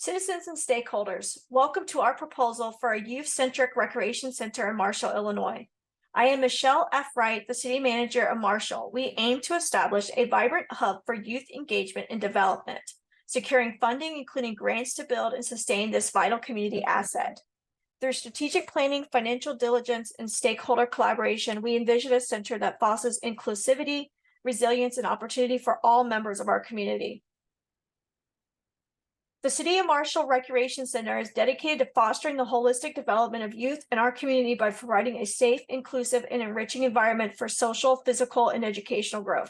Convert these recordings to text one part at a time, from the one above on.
Citizens and stakeholders, welcome to our proposal for a youth-centric recreation center in Marshall, Illinois. I am Michelle F. Wright, the city manager of Marshall. We aim to establish a vibrant hub for youth engagement and development, securing funding, including grants to build and sustain this vital community asset. Through strategic planning, financial diligence, and stakeholder collaboration, we envision a center that fosters inclusivity, resilience, and opportunity for all members of our community. The City of Marshall Recreation Center is dedicated to fostering the holistic development of youth in our community by providing a safe, inclusive, and enriching environment for social, physical, and educational growth.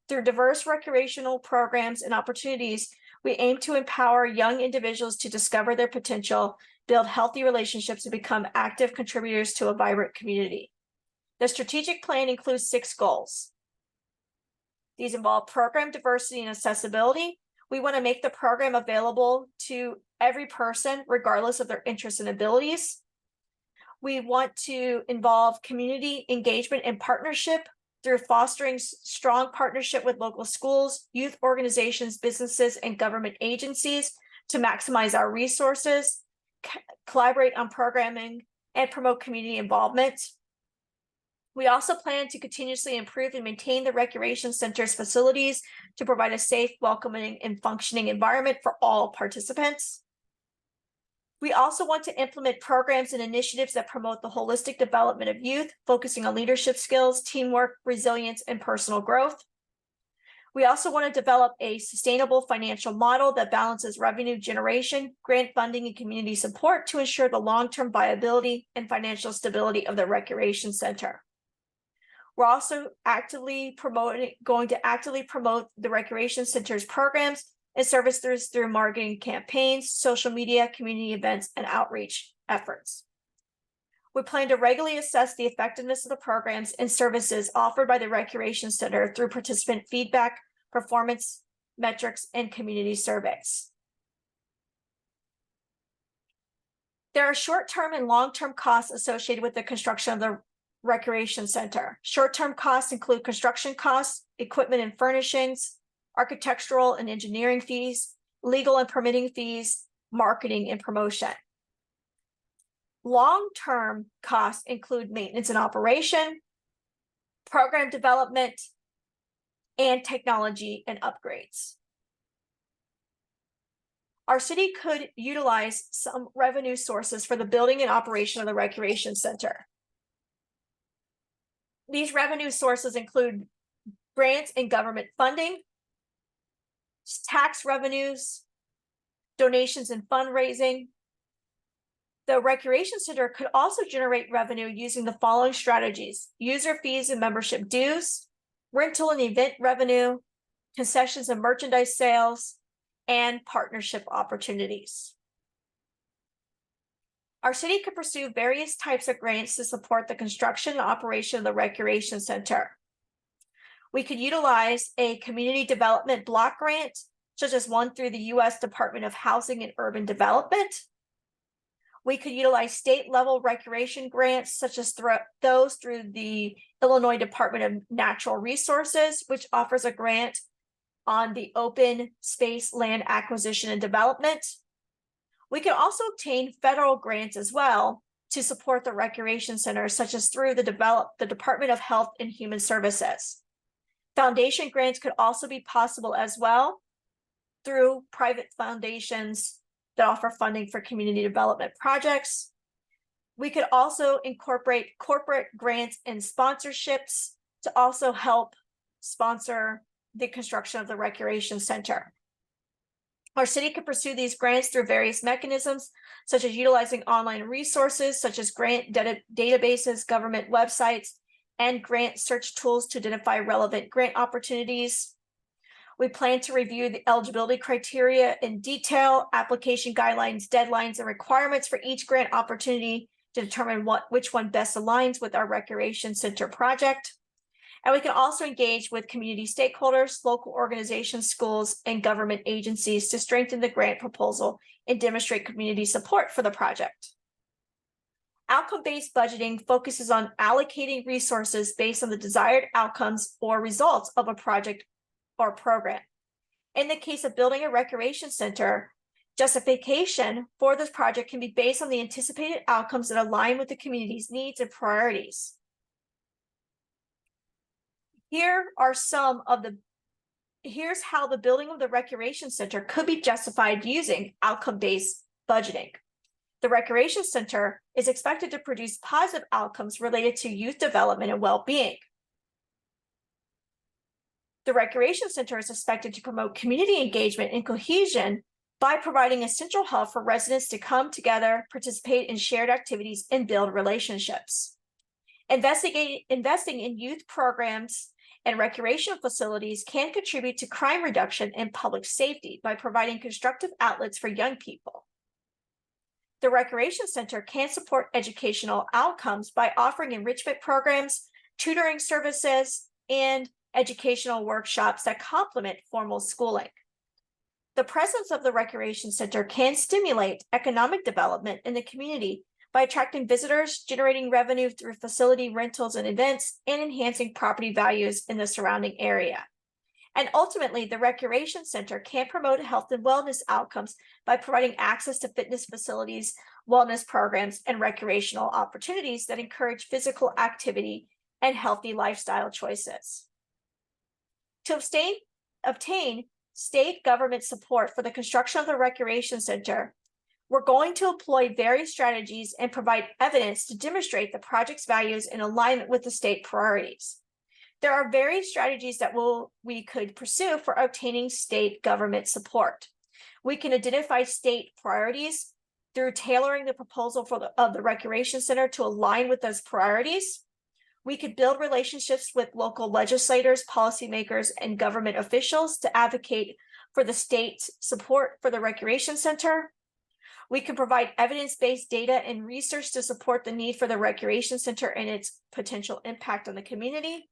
Through diverse recreational programs and opportunities, we aim to empower young individuals to discover their potential, build healthy relationships, and become active contributors to a vibrant community. The strategic plan includes 6 goals. These involve program diversity and accessibility. We want to make the program available to every person, regardless of their interests and abilities. We want to involve community engagement and partnership through fostering strong partnership with local schools, youth organizations, businesses, and government agencies to maximize our resources, collaborate on programming, and promote community involvement. We also plan to continuously improve and maintain the recreation center's facilities to provide a safe, welcoming, and functioning environment for all participants. We also want to implement programs and initiatives that promote the holistic development of youth, focusing on leadership skills, teamwork, resilience, and personal growth. We also want to develop a sustainable financial model that balances revenue generation, grant funding, and community support to ensure the long-term viability and financial stability of the recreation center. We're also going to actively promote the recreation center's programs and services through marketing campaigns, social media, community events, and outreach efforts. We plan to regularly assess the effectiveness of the programs and services offered by the recreation center through participant feedback, performance metrics, and community surveys. There are short-term and long-term costs associated with the construction of the recreation center. Short-term costs include construction costs, equipment and furnishings, architectural and engineering fees, legal and permitting fees, marketing and promotion. Long-term costs include maintenance and operation, program development, and technology and upgrades. Our city could utilize some revenue sources for the building and operation of the recreation center. These revenue sources include grants and government funding, tax revenues, donations and fundraising. The recreation center could also generate revenue using the following strategies: user fees and membership dues, rental and event revenue, concessions and merchandise sales, and partnership opportunities. Our city could pursue various types of grants to support the construction and operation of the recreation center. We could utilize a community development block grant, such as one through the U.S. Department of Housing and Urban Development. We could utilize state-level recreation grants, such as those through the Illinois Department of Natural Resources, which offers a grant on the open space land acquisition and development. We can also obtain federal grants as well to support the recreation center, such as through the Department of Health and Human Services. Foundation grants could also be possible as well through private foundations that offer funding for community development projects. We could also incorporate corporate grants and sponsorships to also help sponsor the construction of the recreation center. Our city could pursue these grants through various mechanisms, such as utilizing online resources, such as grant databases, government websites, and grant search tools to identify relevant grant opportunities. We plan to review the eligibility criteria in detail, application guidelines, deadlines, and requirements for each grant opportunity to determine which one best aligns with our recreation center project. And we can also engage with community stakeholders, local organizations, schools, and government agencies to strengthen the grant proposal and demonstrate community support for the project. Outcome-based budgeting focuses on allocating resources based on the desired outcomes or results of a project or program. In the case of building a recreation center, Justification for this project can be based on the anticipated outcomes that align with the community's needs and priorities. Here's how the building of the recreation center could be justified using outcome-based budgeting. The recreation center is expected to produce positive outcomes related to youth development and well-being. The recreation center is expected to promote community engagement and cohesion by providing a central hub for residents to come together, participate in shared activities, and build relationships. Investing in youth programs and recreational facilities can contribute to crime reduction and public safety by providing constructive outlets for young people. The recreation center can support educational outcomes by offering enrichment programs, tutoring services, and educational workshops that complement formal schooling. The presence of the recreation center can stimulate economic development in the community by attracting visitors, generating revenue through facility rentals and events, and enhancing property values in the surrounding area. And ultimately, the recreation center can promote health and wellness outcomes by providing access to fitness facilities, wellness programs, and recreational opportunities that encourage physical activity and healthy lifestyle choices. To obtain state government support for the construction of the recreation center, we're going to employ various strategies and provide evidence to demonstrate the project's values in alignment with the state priorities. There are various strategies that we could pursue for obtaining state government support. We can identify state priorities through tailoring the proposal of the recreation center to align with those priorities. We could build relationships with local legislators, policymakers, and government officials to advocate for the state's support for the recreation center. We can provide evidence-based data and research to support the need for the recreation center and its potential impact on the community.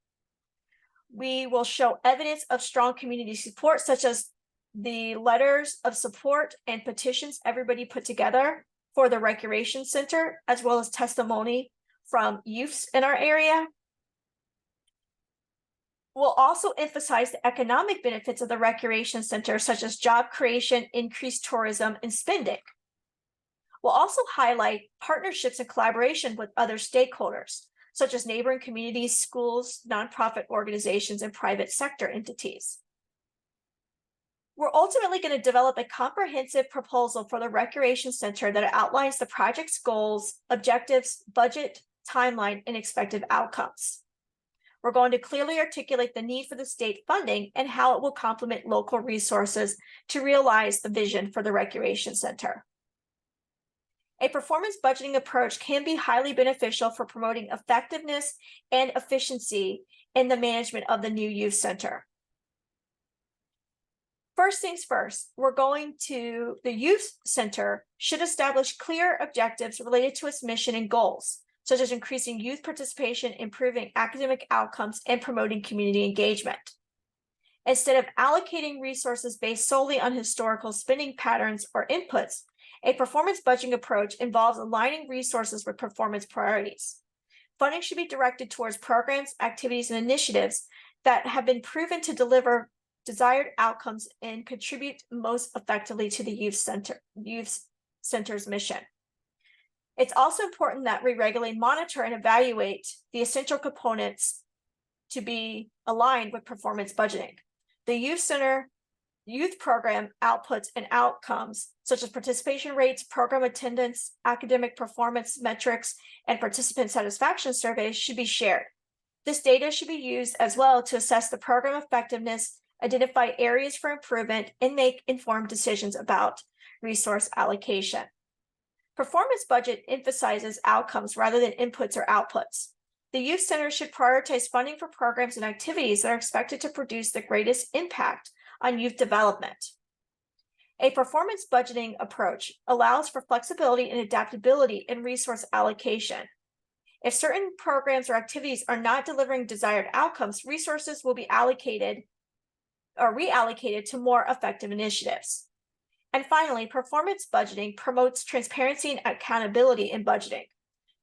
We will show evidence of strong community support, such as the letters of support and petitions everybody put together for the recreation center, as well as testimony from youths in our area. We'll also emphasize the economic benefits of the recreation center, such as job creation, increased tourism, and spending. We'll also highlight partnerships and collaboration with other stakeholders, such as neighboring communities, schools, nonprofit organizations, and private sector entities. We're ultimately going to develop a comprehensive proposal for the recreation center that outlines the project's goals, objectives, budget, timeline, and expected outcomes. We're going to clearly articulate the need for the state funding and how it will complement local resources to realize the vision for the recreation center. A performance budgeting approach can be highly beneficial for promoting effectiveness and efficiency in the management of the new youth center. First things first, the youth center should establish clear objectives related to its mission and goals, such as increasing youth participation, improving academic outcomes, and promoting community engagement. Instead of allocating resources based solely on historical spending patterns or inputs, a performance budgeting approach involves aligning resources with performance priorities. Funding should be directed towards programs, activities, and initiatives that have been proven to deliver desired outcomes and contribute most effectively to the youth center's mission. It's also important that we regularly monitor and evaluate the essential components to be aligned with performance budgeting. The youth program outputs and outcomes, such as participation rates, program attendance, academic performance metrics, and participant satisfaction surveys, should be shared. This data should be used as well to assess the program effectiveness, identify areas for improvement, and make informed decisions about resource allocation. Performance budget emphasizes outcomes rather than inputs or outputs. The youth center should prioritize funding for programs and activities that are expected to produce the greatest impact on youth development. A performance budgeting approach allows for flexibility and adaptability in resource allocation. If certain programs or activities are not delivering desired outcomes, resources will be allocated or reallocated to more effective initiatives. And finally, performance budgeting promotes transparency and accountability in budgeting.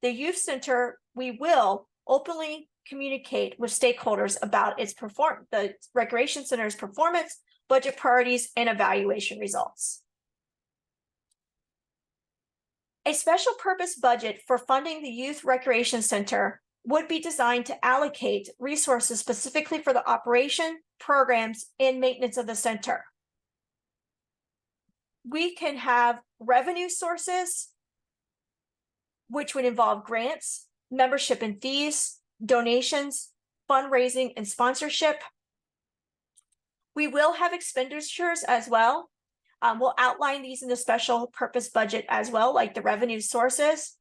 The youth center, we will openly communicate with stakeholders about the recreation center's performance, budget priorities, and evaluation results. A special purpose budget for funding the Youth Recreation Center would be designed to allocate resources specifically for the operation, programs, and maintenance of the center. We can have revenue sources, which would involve grants, membership and fees, donations, fundraising, and sponsorship. We will have expenditures as well. We'll outline these in the special purpose budget as well, like the revenue sources.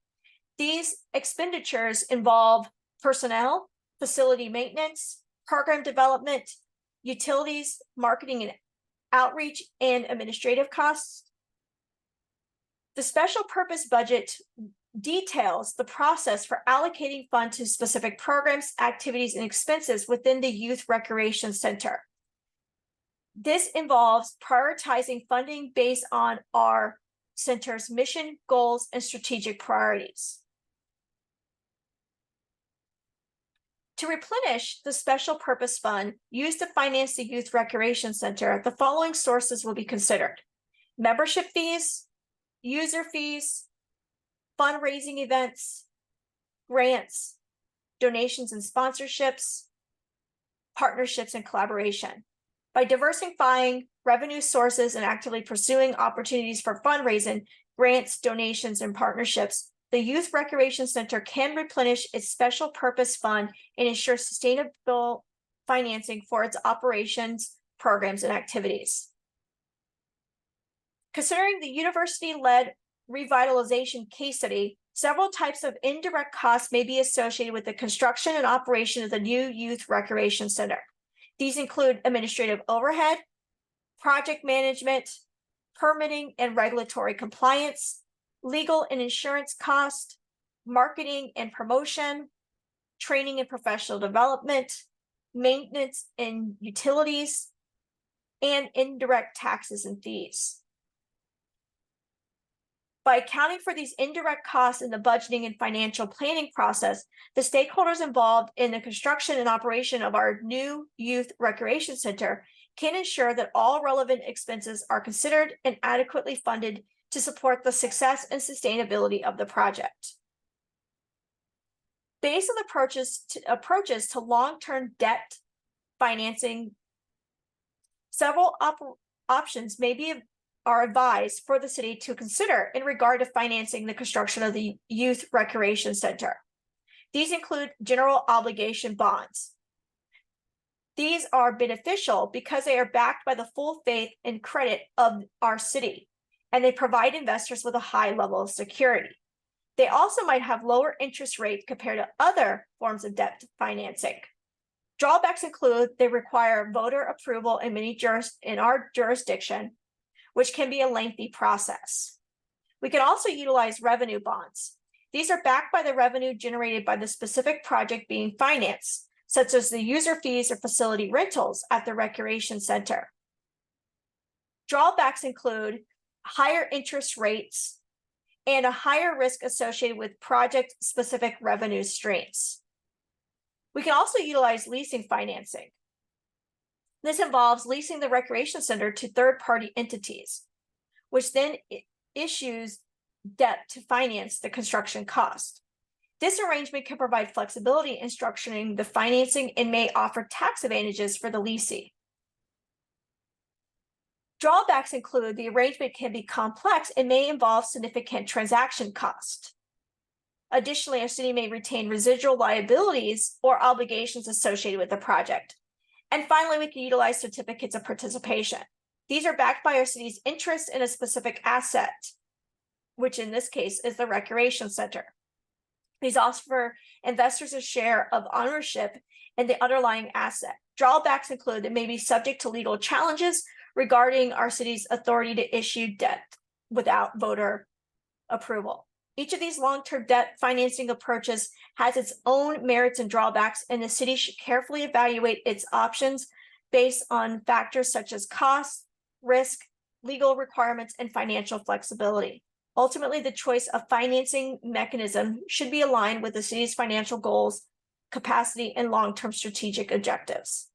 These expenditures involve personnel, facility maintenance, program development, utilities, marketing and outreach, and administrative costs. The special purpose budget details the process for allocating funds to specific programs, activities, and expenses within the Youth Recreation Center. This involves prioritizing funding based on our center's mission, goals, and strategic priorities. To replenish the special purpose fund used to finance the Youth Recreation Center, the following sources will be considered: membership fees, user fees, fundraising events, grants, donations and sponsorships, partnerships and collaboration. By diversifying revenue sources and actively pursuing opportunities for fundraising, grants, donations, and partnerships, the Youth Recreation Center can replenish its special purpose fund and ensure sustainable financing for its operations, programs, and activities. Considering the university-led revitalization case study, several types of indirect costs may be associated with the construction and operation of the new Youth Recreation Center. These include administrative overhead, project management, permitting and regulatory compliance, legal and insurance costs, marketing and promotion, training and professional development, maintenance and utilities, and indirect taxes and fees. By accounting for these indirect costs in the budgeting and financial planning process, the stakeholders involved in the construction and operation of our new Youth Recreation Center can ensure that all relevant expenses are considered and adequately funded to support the success and sustainability of the project. Based on the approaches to long-term debt financing, several options are advised for the city to consider in regard to financing the construction of the Youth Recreation Center. These include general obligation bonds. These are beneficial because they are backed by the full faith and credit of our city, and they provide investors with a high level of security. They also might have lower interest rates compared to other forms of debt financing. Drawbacks include they require voter approval in our jurisdiction, which can be a lengthy process. We can also utilize revenue bonds. These are backed by the revenue generated by the specific project being financed, such as the user fees or facility rentals at the recreation center. Drawbacks include higher interest rates and a higher risk associated with project-specific revenue streams. We can also utilize leasing financing. This involves leasing the recreation center to third-party entities, which then issues debt to finance the construction cost. This arrangement can provide flexibility in structuring the financing and may offer tax advantages for the leasing. Drawbacks include the arrangement can be complex and may involve significant transaction cost. Additionally, a city may retain residual liabilities or obligations associated with the project. And finally, we can utilize certificates of participation. These are backed by our city's interest in a specific asset, which in this case is the recreation center. These offer investors a share of ownership in the underlying asset. Drawbacks include that may be subject to legal challenges regarding our city's authority to issue debt without voter approval. Each of these long-term debt financing approaches has its own merits and drawbacks, and the city should carefully evaluate its options based on factors such as cost, risk, legal requirements, and financial flexibility. Ultimately, the choice of financing mechanism should be aligned with the city's financial goals, capacity, and long-term strategic objectives.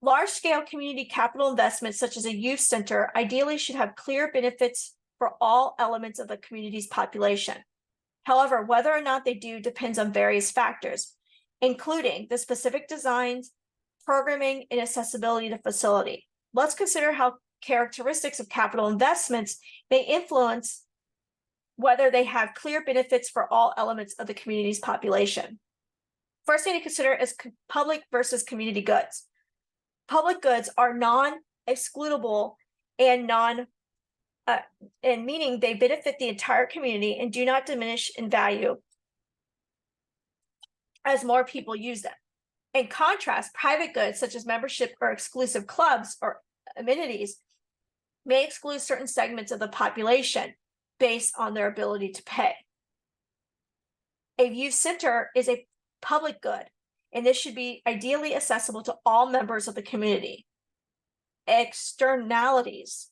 Large-scale community capital investments such as a youth center ideally should have clear benefits for all elements of the community's population. However, whether or not they do depends on various factors, including the specific designs, programming, and accessibility to facility. Let's consider how characteristics of capital investments may influence whether they have clear benefits for all elements of the community's population. First thing to consider is public versus community goods. Public goods are non-excludable and and meaning they benefit the entire community and do not diminish in value as more people use them. In contrast, private goods such as membership or exclusive clubs or amenities may exclude certain segments of the population based on their ability to pay. A youth center is a public good, and this should be ideally accessible to all members of the community. Externalities.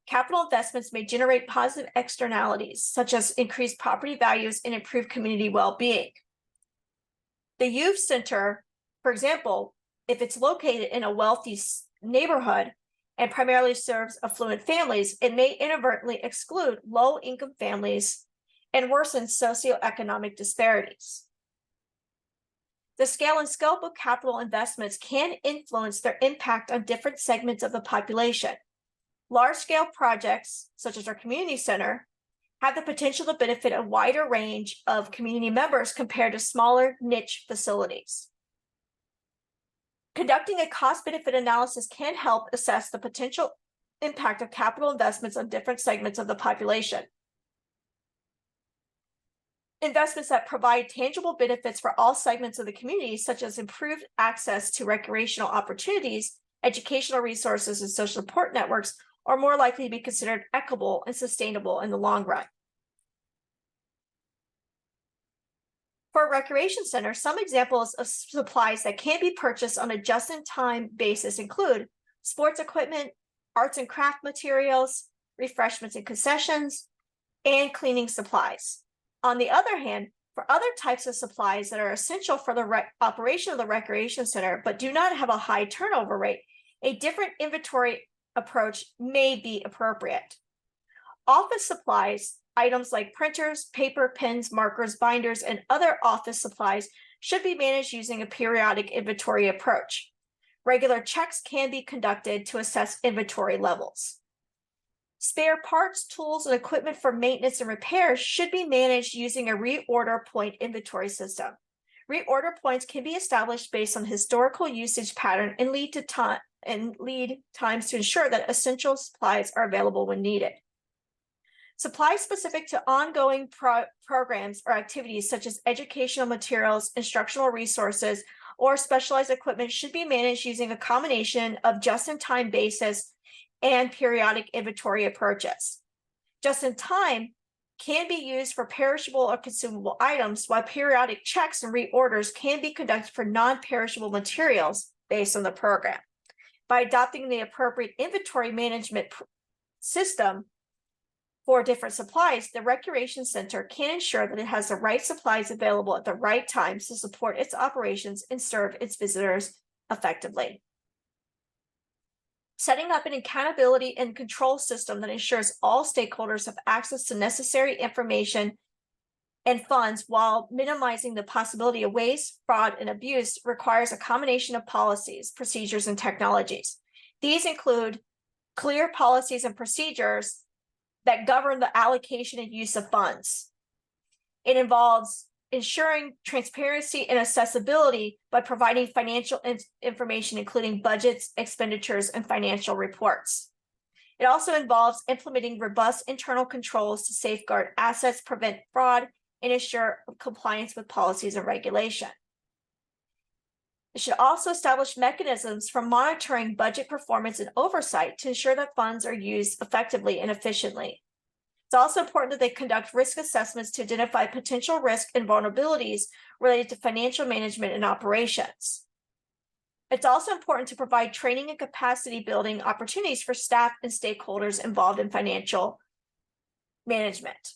Capital investments may generate positive externalities, such as increased property values and improved community well-being. The youth center, for example, if it's located in a wealthy neighborhood and primarily serves affluent families, it may inadvertently exclude low-income families and worsen socioeconomic disparities. The scale and scope of capital investments can influence their impact on different segments of the population. Large-scale projects, such as our community center, have the potential to benefit a wider range of community members compared to smaller niche facilities. Conducting a cost-benefit analysis can help assess the potential impact of capital investments on different segments of the population. Investments that provide tangible benefits for all segments of the community, such as improved access to recreational opportunities, educational resources, and social support networks, are more likely to be considered equitable and sustainable in the long run. For a recreation center, some examples of supplies that can be purchased on a just-in-time basis include sports equipment, arts and craft materials, refreshments and concessions, and cleaning supplies. On the other hand, for other types of supplies that are essential for the operation of the recreation center but do not have a high turnover rate, a different inventory approach may be appropriate. Office supplies, items like printers, paper, pens, markers, binders, and other office supplies should be managed using a periodic inventory approach. Regular checks can be conducted to assess inventory levels. Spare parts, tools, and equipment for maintenance and repairs should be managed using a reorder point inventory system. Reorder points can be established based on historical usage pattern and lead times to ensure that essential supplies are available when needed. Supplies specific to ongoing programs or activities such as educational materials, instructional resources, or specialized equipment should be managed using a combination of just-in-time basis and periodic inventory approaches. Just-in-time can be used for perishable or consumable items, while periodic checks and reorders can be conducted for non-perishable materials based on the program. By adopting the appropriate inventory management system for different supplies, the recreation center can ensure that it has the right supplies available at the right times to support its operations and serve its visitors effectively. Setting up an accountability and control system that ensures all stakeholders have access to necessary information and funds while minimizing the possibility of waste, fraud, and abuse requires a combination of policies, procedures, and technologies. These include clear policies and procedures that govern the allocation and use of funds. It involves ensuring transparency and accessibility by providing financial information, including budgets, expenditures, and financial reports. It also involves implementing robust internal controls to safeguard assets, prevent fraud, and ensure compliance with policies and regulation. It should also establish mechanisms for monitoring budget performance and oversight to ensure that funds are used effectively and efficiently. It's also important that they conduct risk assessments to identify potential risk and vulnerabilities related to financial management and operations. It's also important to provide training and capacity building opportunities for staff and stakeholders involved in financial management.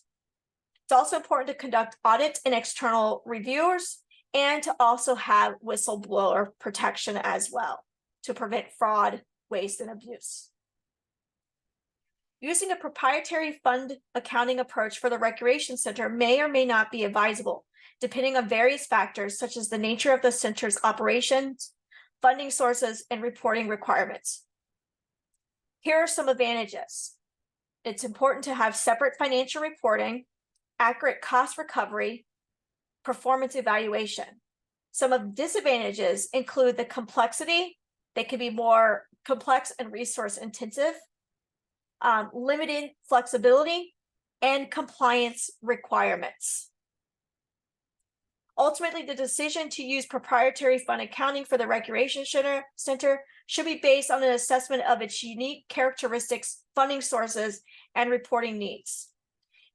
It's also important to conduct audits and external reviewers, and to also have whistleblower protection as well to prevent fraud, waste, and abuse. Using a proprietary fund accounting approach for the recreation center may or may not be advisable, depending on various factors such as the nature of the center's operations, funding sources, and reporting requirements. Here are some advantages. It's important to have separate financial reporting, accurate cost recovery, performance evaluation. Some of the disadvantages include the complexity. They can be more complex and resource intensive, limited flexibility, and compliance requirements. Ultimately, the decision to use proprietary fund accounting for the recreation center should be based on an assessment of its unique characteristics, funding sources, and reporting needs.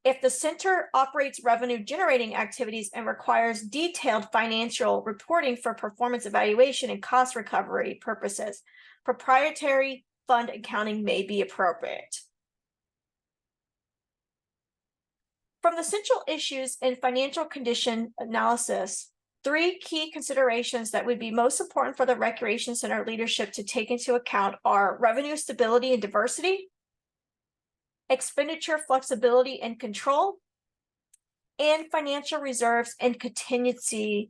If the center operates revenue generating activities and requires detailed financial reporting for performance evaluation and cost recovery purposes, proprietary fund accounting may be appropriate. From the central issues in financial condition analysis, 3 key considerations that would be most important for the recreation center leadership to take into account are revenue stability and diversity, expenditure flexibility and control, and financial reserves and contingency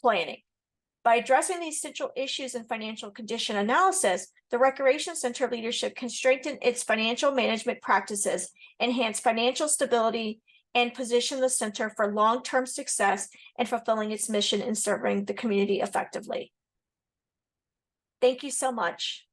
planning. By addressing these central issues in financial condition analysis, the recreation center leadership can strengthen its financial management practices, enhance financial stability, and position the center for long-term success and fulfilling its mission in serving the community effectively. Thank you so much.